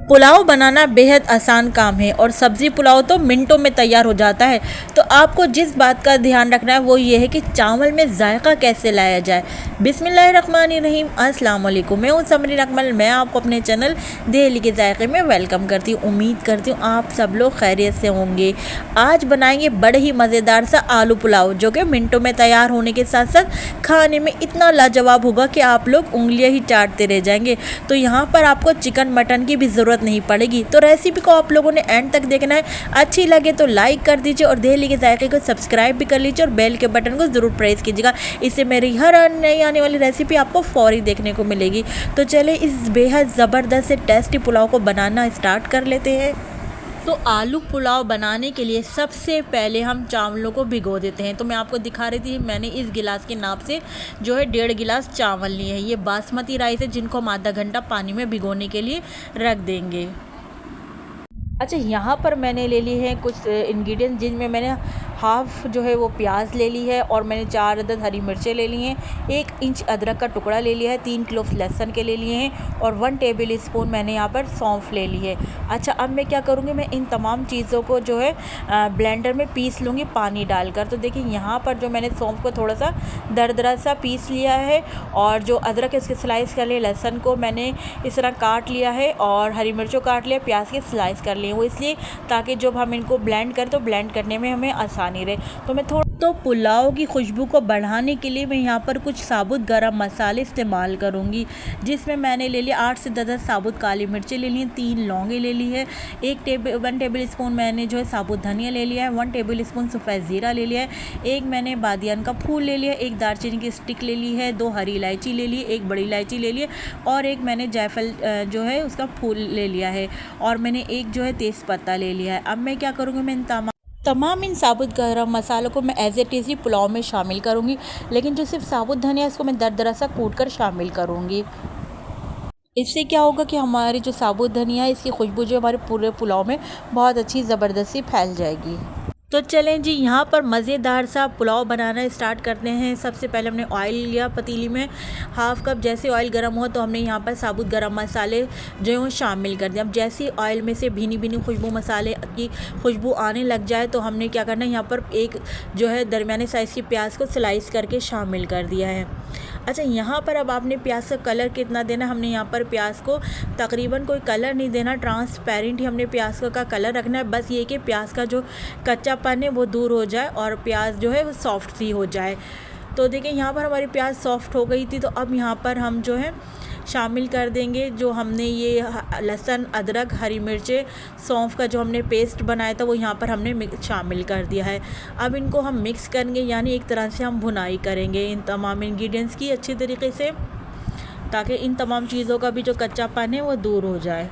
पुलाव बनाना बेहद आसान काम है और सब्ज़ी पुलाव तो मिनटों में तैयार हो जाता है। तो आपको जिस बात का ध्यान रखना है वो ये है कि चावल में जायका कैसे लाया जाए। बिस्मिल्लाहिर्रहमानिर्रहीम, अस्सलाम वालेकुम। मैं हूँ समरीन अकमल। मैं आपको अपने चैनल दिल्ली के जायके में वेलकम करती हूँ। उम्मीद करती हूँ आप सब लोग खैरियत से होंगे। आज बनाएंगे बड़े ही मज़ेदार सा आलू पुलाव, जो कि मिनटों में तैयार होने के साथ साथ खाने में इतना लाजवाब होगा कि आप लोग उंगलियाँ ही चाटते रह जाएंगे। तो यहाँ पर आपको चिकन मटन की भी ज़रूरत नहीं पड़ेगी। तो रेसिपी को आप लोगों ने एंड तक देखना है। अच्छी लगे तो लाइक कर दीजिए और दिल्ली के जायके को सब्सक्राइब भी कर लीजिए और बेल के बटन को ज़रूर प्रेस कीजिएगा। इससे मेरी हर नई आने वाली रेसिपी आपको फौरी देखने को मिलेगी। तो चले इस बेहद ज़बरदस्त से टेस्टी पुलाव को बनाना स्टार्ट कर लेते हैं। तो आलू पुलाव बनाने के लिए सबसे पहले हम चावलों को भिगो देते हैं। तो मैं आपको दिखा रही थी, मैंने इस गिलास के नाप से जो है 1.5 गिलास चावल लिए हैं। ये बासमती राइस है, जिनको हम आधा घंटा पानी में भिगोने के लिए रख देंगे। अच्छा, यहाँ पर मैंने ले ली है कुछ इंग्रेडिएंट्स, जिनमें मैंने हाफ़ जो है वो प्याज ले ली है और मैंने 4 अदद हरी मिर्चें ले ली हैं, 1 इंच अदरक का टुकड़ा ले लिया है, 3 क्लोव्स लहसुन के ले लिए हैं और 1 टेबल स्पून मैंने यहाँ पर सौंफ ले ली है। अच्छा, अब मैं क्या करूँगी, मैं इन तमाम चीज़ों को जो है ब्लेंडर में पीस लूँगी पानी डालकर। तो देखिए यहाँ पर जो मैंने सौंफ को थोड़ा सा दरदरा सा पीस लिया है और जो अदरक है उसके स्लाइस कर लिए, लहसुन को मैंने इस तरह काट लिया है और हरी मिर्चों काट लिया, प्याज के स्लाइस कर लिए। वो इसलिए ताकि जब हम इनको ब्लेंड करें तो ब्लेंड करने में हमें आसानी रहे। तो मैं तो पुलाव की खुशबू को बढ़ाने के लिए मैं यहाँ पर कुछ साबुत गरम मसाले इस्तेमाल करूँगी, जिसमें मैंने ले लिया 8 से 10 साबुत काली मिर्चें ले ली हैं, 3 लौंगे ले ली है, 1 टेबल स्पून मैंने जो है साबुत धनिया ले लिया है, 1 टेबल स्पून सफ़ेद ज़ीरा ले लिया है, 1 मैंने बादियान का फूल ले लिया, 1 दालचीनी की स्टिक ले ली है, 2 हरी इलायची ले ली, 1 बड़ी इलायची ले ली और 1 मैंने जायफल जो है उसका फूल ले लिया है और मैंने 1 जो है तेज़पत्ता ले लिया है। अब मैं क्या करूँगी, मैं तमाम इन साबुत गरम मसालों को मैं एज इट इज़ ही पुलाव में शामिल करूँगी, लेकिन जो सिर्फ साबुत धनिया है इसको मैं दरदरा सा कूट कर शामिल करूँगी। इससे क्या होगा कि हमारी जो साबुत धनिया है इसकी खुशबू जो हमारे पूरे पुलाव में बहुत अच्छी ज़बरदस्ती फैल जाएगी। तो चलें जी, यहाँ पर मज़ेदार सा पुलाव बनाना स्टार्ट करते हैं। सबसे पहले हमने ऑयल लिया पतीली में, हाफ़ कप। जैसे ऑयल गर्म हुआ तो हमने यहाँ पर साबुत गरम मसाले जो है वो शामिल कर दिया। अब जैसे ही ऑयल में से भीनी भीनी खुशबू, मसाले की खुशबू आने लग जाए तो हमने क्या करना है, यहाँ पर एक जो है दरमियाने साइज़ की प्याज को स्लाइस करके शामिल कर दिया है। अच्छा, यहाँ पर अब आपने प्याज का कलर कितना देना, हमने यहाँ पर प्याज को तकरीबन कोई कलर नहीं देना, ट्रांसपेरेंट ही हमने प्याज का कलर रखना है। बस ये कि प्याज का जो कच्चापन है वो दूर हो जाए और प्याज जो है वो सॉफ्ट सी हो जाए। तो देखिए यहाँ पर हमारी प्याज सॉफ्ट हो गई थी। तो अब यहाँ पर हम जो है शामिल कर देंगे जो हमने ये लहसुन, अदरक, हरी मिर्चें, सौंफ का जो हमने पेस्ट बनाया था वो यहाँ पर हमने शामिल कर दिया है। अब इनको हम मिक्स करेंगे, यानी एक तरह से हम भुनाई करेंगे इन तमाम इंग्रेडिएंट्स की अच्छी तरीके से, ताकि इन तमाम चीज़ों का भी जो कच्चापन है वो दूर हो जाए।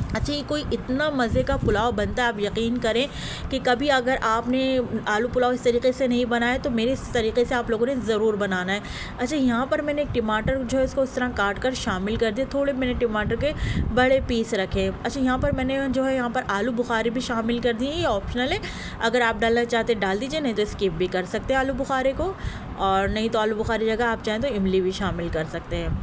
अच्छा, ये कोई इतना मज़े का पुलाव बनता है, आप यकीन करें कि कभी अगर आपने आलू पुलाव इस तरीके से नहीं बनाया तो मेरे इस तरीके से आप लोगों ने ज़रूर बनाना है। अच्छा, यहाँ पर मैंने एक टमाटर जो है इसको इस तरह काट कर शामिल कर दिया, थोड़े मैंने टमाटर के बड़े पीस रखे। अच्छा, यहाँ पर मैंने जो है यहाँ पर आलू बुखारे भी शामिल कर दिए। ये ऑप्शनल है, अगर आप डालना चाहते डाल दीजिए, नहीं तो स्किप भी कर सकते हैं आलू बुखारे को, और नहीं तो आलू बुखारे जगह आप चाहें तो इमली भी शामिल कर सकते हैं,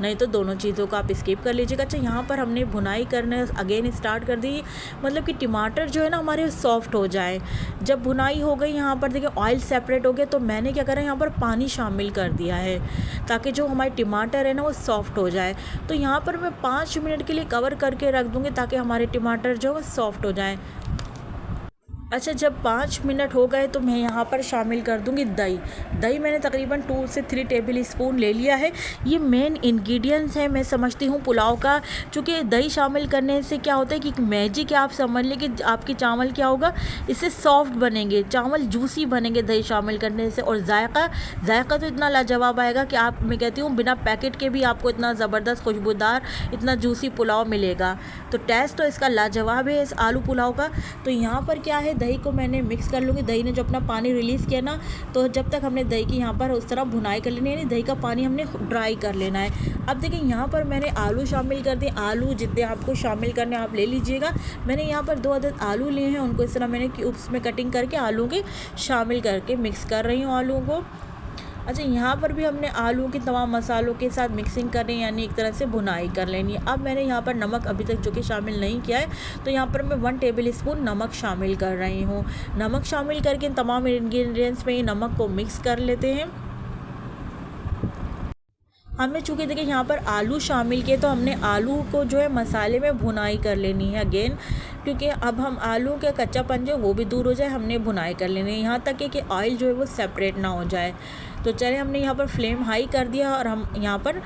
नहीं तो दोनों चीज़ों को आप स्किप कर लीजिएगा। अच्छा, यहाँ पर हमने भुनाई करना अगेन स्टार्ट कर दी, मतलब कि टमाटर जो है ना हमारे सॉफ्ट हो जाए। जब भुनाई हो गई, यहाँ पर देखिए ऑयल सेपरेट हो गया, तो मैंने क्या करा, यहाँ पर पानी शामिल कर दिया है ताकि जो हमारे टमाटर है ना वो सॉफ्ट हो जाए। तो यहाँ पर मैं 5 मिनट के लिए कवर करके रख दूँगी ताकि हमारे टमाटर जो है वो सॉफ्ट हो जाए। अच्छा, जब 5 मिनट हो गए तो मैं यहाँ पर शामिल कर दूँगी दही। दही मैंने तकरीबन 2 से 3 टेबल स्पून ले लिया है। ये मेन इंग्रेडिएंट्स है मैं समझती हूँ पुलाव का, चूँकि दही शामिल करने से क्या होता है कि मैजिक है, आप समझ लें कि आपके चावल क्या होगा, इससे सॉफ्ट बनेंगे, चावल जूसी बनेंगे दही शामिल करने से। और जायका तो इतना लाजवाब आएगा कि आप, मैं कहती हूँ बिना पैकेट के भी आपको इतना ज़बरदस्त खुशबूदार, इतना जूसी पुलाव मिलेगा। तो टेस्ट तो इसका लाजवाब है इस आलू पुलाव का। तो यहाँ पर क्या है, दही को मैंने मिक्स कर लूँगी। दही ने जो अपना पानी रिलीज़ किया ना, तो जब तक हमने दही की यहाँ पर उस तरह भुनाई कर लेनी है, दही का पानी हमने ड्राई कर लेना है। अब देखिए यहाँ पर मैंने आलू शामिल कर दिए। आलू जितने आपको शामिल करने आप ले लीजिएगा। मैंने यहाँ पर 2 अदद आलू लिए हैं, उनको इस तरह मैंने क्यूब्स में कटिंग करके आलू के शामिल करके मिक्स कर रही हूँ आलू को। अच्छा, यहाँ पर भी हमने आलू के तमाम मसालों के साथ मिक्सिंग करनी है, यानी एक तरह से भुनाई कर लेनी है। अब मैंने यहाँ पर नमक अभी तक जो कि शामिल नहीं किया है, तो यहाँ पर मैं 1 टेबल स्पून नमक शामिल कर रही हूँ। नमक शामिल करके तमाम इंग्रेडिएंट्स में नमक को मिक्स कर लेते हैं। हमने चूँकि देखिए यहाँ पर आलू शामिल किए, तो हमने आलू को जो है मसाले में भुनाई कर लेनी है अगेन, क्योंकि अब हम आलू का कच्चापन जो वो भी दूर हो जाए, हमने भुनाई कर लेनी है यहाँ तक कि ऑयल जो है वो सेपरेट ना हो जाए। तो चलिए, हमने यहाँ पर फ्लेम हाई कर दिया और हम यहाँ पर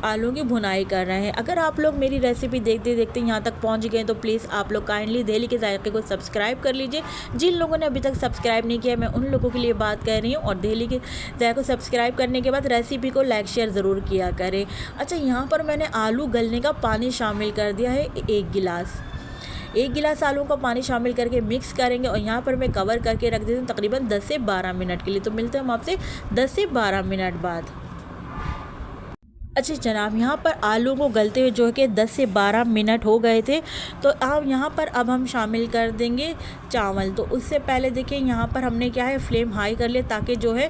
आलू की भुनाई कर रहे हैं। अगर आप लोग मेरी रेसिपी देखते देखते यहाँ तक पहुँच गए तो प्लीज़ आप लोग काइंडली दहली के जायके को सब्सक्राइब कर लीजिए। जिन लोगों ने अभी तक सब्सक्राइब नहीं किया, मैं उन लोगों के लिए बात कर रही हूँ। और दहली के जायके को सब्सक्राइब करने के बाद रेसिपी को लाइक शेयर ज़रूर किया करें। अच्छा, यहाँ पर मैंने आलू गलने का पानी शामिल कर दिया है 1 गिलास। 1 गिलास आलू का पानी शामिल करके मिक्स करेंगे और यहाँ पर मैं कवर करके रख देती हूँ तकरीबन 10 से 12 मिनट के लिए। तो मिलते हैं हम आपसे 10 से 12 मिनट बाद। अच्छा जनाब, यहाँ पर आलू को गलते हुए जो है कि 10 से 12 मिनट हो गए थे। तो आप यहाँ पर अब हम शामिल कर देंगे चावल। तो उससे पहले देखिए यहाँ पर हमने क्या है, फ्लेम हाई कर लिया ताकि जो है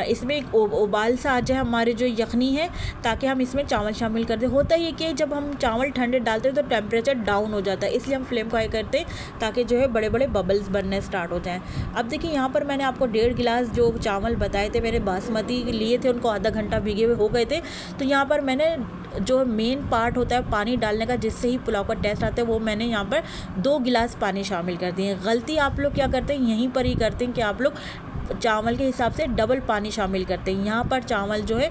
इसमें एक उबाल सा आ जाए हमारे जो यखनी है, ताकि हम इसमें चावल शामिल कर दें। होता ही है कि जब हम चावल ठंडे डालते हैं तो टेम्परेचर डाउन हो जाता है, इसलिए हम फ्लेम को हाई करते हैं ताकि जो है बड़े बड़े बबल्स बनने स्टार्ट हो जाएँ। अब देखिए यहाँ पर मैंने आपको 1.5 गिलास जो चावल बताए थे, मैंने बासमती लिए थे, उनको आधा घंटा भीगे हुए हो गए थे। तो यहाँ पर मैंने जो मेन पार्ट होता है पानी डालने का, जिससे ही पुलाव का टेस्ट आता है, वो मैंने यहाँ पर 2 गिलास पानी शामिल कर दिए। गलती आप लोग क्या करते हैं, यहीं पर ही करते हैं कि आप लोग चावल के हिसाब से डबल पानी शामिल करते हैं। यहाँ पर चावल जो है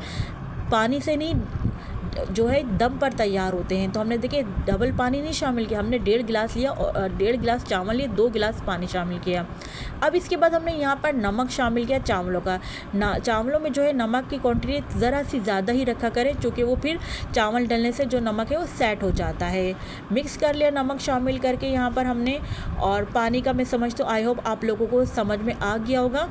पानी से नहीं जो है दम पर तैयार होते हैं। तो हमने देखिए डबल पानी नहीं शामिल किया, हमने 1.5 गिलास लिया और 1.5 गिलास चावल लिए, 2 गिलास पानी शामिल किया। अब इसके बाद हमने यहाँ पर नमक शामिल किया चावलों का। चावलों में जो है नमक की क्वांटिटी ज़रा सी ज़्यादा ही रखा करें, क्योंकि वो फिर चावल डलने से जो नमक है वो सेट हो जाता है। मिक्स कर लिया नमक शामिल करके यहाँ पर हमने, और पानी का मैं समझ तो आई होप आप लोगों को समझ में आ गया होगा।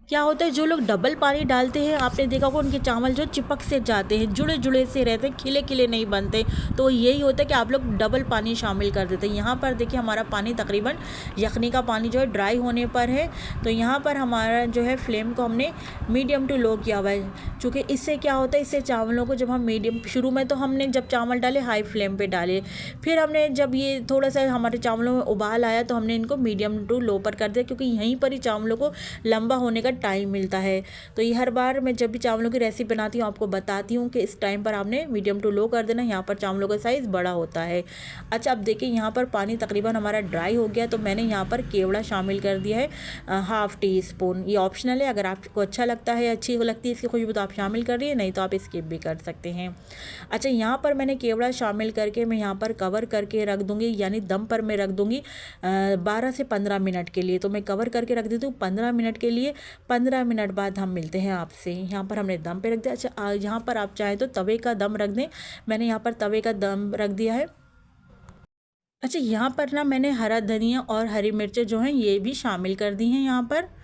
क्या होता है, जो लोग डबल पानी डालते हैं आपने देखा होगा उनके चावल जो चिपक से जाते हैं, जुड़े जुड़े से रहते हैं, खिले खिले नहीं बनते। तो यही होता है कि आप लोग डबल पानी शामिल कर देते हैं। यहाँ पर देखिए हमारा पानी तकरीबन यखनी का पानी जो है ड्राई होने पर है। तो यहाँ पर हमारा जो है फ्लेम को हमने मीडियम टू लो किया हुआ है, चूँकि इससे क्या होता है, इससे चावलों को जब हम मीडियम, शुरू में तो हमने जब चावल डाले हाई फ्लेम पर डाले, फिर हमने जब ये थोड़ा सा हमारे चावलों में उबाल आया तो हमने इनको मीडियम टू लो पर कर दिया, क्योंकि यहीं पर ही चावलों को लंबा होने का टाइम मिलता है। तो ये हर बार मैं जब भी चावलों की रेसिपी बनाती हूँ आपको बताती हूँ कि इस टाइम पर आपने मीडियम टू लो कर देना, यहाँ पर चावलों का साइज़ बड़ा होता है। अच्छा, अब देखिए यहाँ पर पानी तकरीबन हमारा ड्राई हो गया, तो मैंने यहाँ पर केवड़ा शामिल कर दिया है 1/2 टी स्पून। ये ऑप्शनल है, अगर आपको अच्छा लगता है, अच्छी लगती है इसकी खुशबू तो आप शामिल कर रही है, नहीं तो आप स्किप भी कर सकते हैं। अच्छा, यहाँ पर मैंने केवड़ा शामिल करके मैं यहाँ पर कवर करके रख दूँगी, यानी दम पर मैं रख दूँगी 12 से 15 मिनट के लिए। तो मैं कवर करके रख देती हूँ 15 मिनट के लिए। 15 मिनट बाद हम मिलते हैं आपसे। यहाँ पर हमने दम पे रख दिया। अच्छा, यहाँ पर आप चाहें तो तवे का दम रख दें, मैंने यहाँ पर तवे का दम रख दिया है। अच्छा, यहाँ पर ना मैंने हरा धनिया और हरी मिर्चें जो हैं ये भी शामिल कर दी हैं यहाँ पर।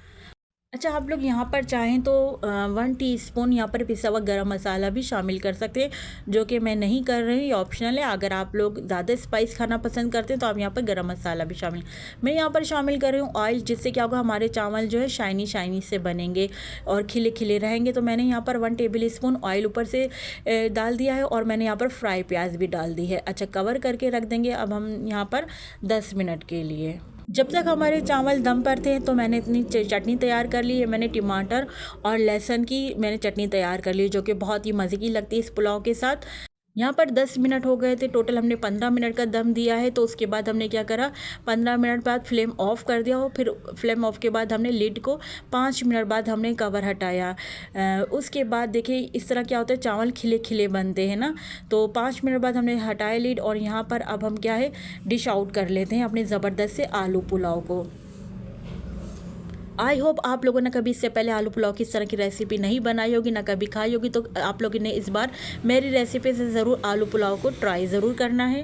अच्छा, आप लोग यहाँ पर चाहें तो 1 टीस्पून यहाँ पर पिसा हुआ गरम मसाला भी शामिल कर सकते हैं, जो कि मैं नहीं कर रही हूँ, ये ऑप्शनल है। अगर आप लोग ज़्यादा स्पाइस खाना पसंद करते हैं तो आप यहाँ पर गरम मसाला भी शामिल, मैं यहाँ पर शामिल कर रही हूँ ऑयल, जिससे क्या होगा हमारे चावल जो है शाइनी शाइनी से बनेंगे और खिले खिले रहेंगे। तो मैंने यहाँ पर 1 टेबल स्पून ऑयल ऊपर से डाल दिया है और मैंने यहाँ पर फ्राई प्याज भी डाल दी है। अच्छा, कवर करके रख देंगे अब हम यहाँ पर 10 मिनट के लिए। जब तक हमारे चावल दम पर थे तो मैंने इतनी चटनी तैयार कर ली है। मैंने टमाटर और लहसुन की मैंने चटनी तैयार कर ली, जो कि बहुत ही मज़े की लगती है इस पुलाव के साथ। यहाँ पर 10 मिनट हो गए थे, टोटल हमने 15 मिनट का दम दिया है। तो उसके बाद हमने क्या करा, 15 मिनट बाद फ्लेम ऑफ़ कर दिया हो, फिर फ्लेम ऑफ के बाद हमने लिड को 5 मिनट बाद हमने कवर हटाया। उसके बाद देखिए इस तरह क्या होता है, चावल खिले खिले बनते हैं ना। तो 5 मिनट बाद हमने हटाया लिड, और यहाँ पर अब हम क्या है डिश आउट कर लेते हैं अपने ज़बरदस्त से आलू पुलाव को। आई होप आप लोगों ने कभी इससे पहले आलू पुलाव की इस तरह की रेसिपी नहीं बनाई होगी, ना कभी खाई होगी। तो आप लोगों ने इस बार मेरी रेसिपी से ज़रूर आलू पुलाव को ट्राई ज़रूर करना है।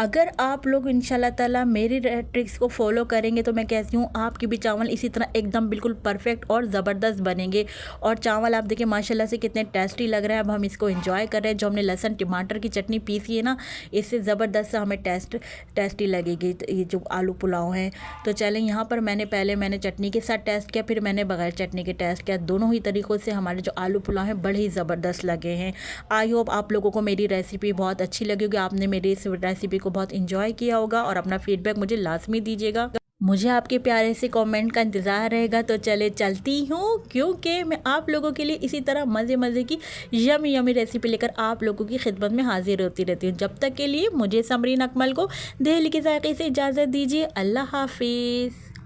अगर आप लोग इंशाल्लाह ताला मेरी ट्रिक्स को फॉलो करेंगे तो मैं कहती हूँ आपके भी चावल इसी तरह एकदम बिल्कुल परफेक्ट और ज़बरदस्त बनेंगे। और चावल आप देखिए माशाल्लाह से कितने टेस्टी लग रहे हैं। अब हम इसको एंजॉय कर रहे हैं। जो हमने लहसुन टमाटर की चटनी पीसी है ना, इससे ज़बरदस्त हमें टेस्टी लगेगी ये जो आलू पुलाव है। तो चलें, यहाँ पर मैंने चटनी के साथ टेस्ट किया, फिर मैंने बगैर चटनी के टेस्ट किया। दोनों ही तरीक़ों से हमारे जो आलू पुलाव हैं बड़े ही ज़बरदस्त लगे हैं। आई होप आप लोगों को मेरी रेसिपी बहुत अच्छी लगी होगी, आपने मेरी इस रेसिपी को बहुत इंजॉय किया होगा और अपना फीडबैक मुझे लाजमी दीजिएगा। मुझे आपके प्यारे से कमेंट का इंतज़ार रहेगा। तो चले चलती हूँ, क्योंकि मैं आप लोगों के लिए इसी तरह मज़े की यमी रेसिपी लेकर आप लोगों की खिदमत में हाजिर होती रहती हूँ। जब तक के लिए मुझे समरीन अकमल को दिल के जायके से इजाज़त दीजिए। अल्लाह हाफिज़।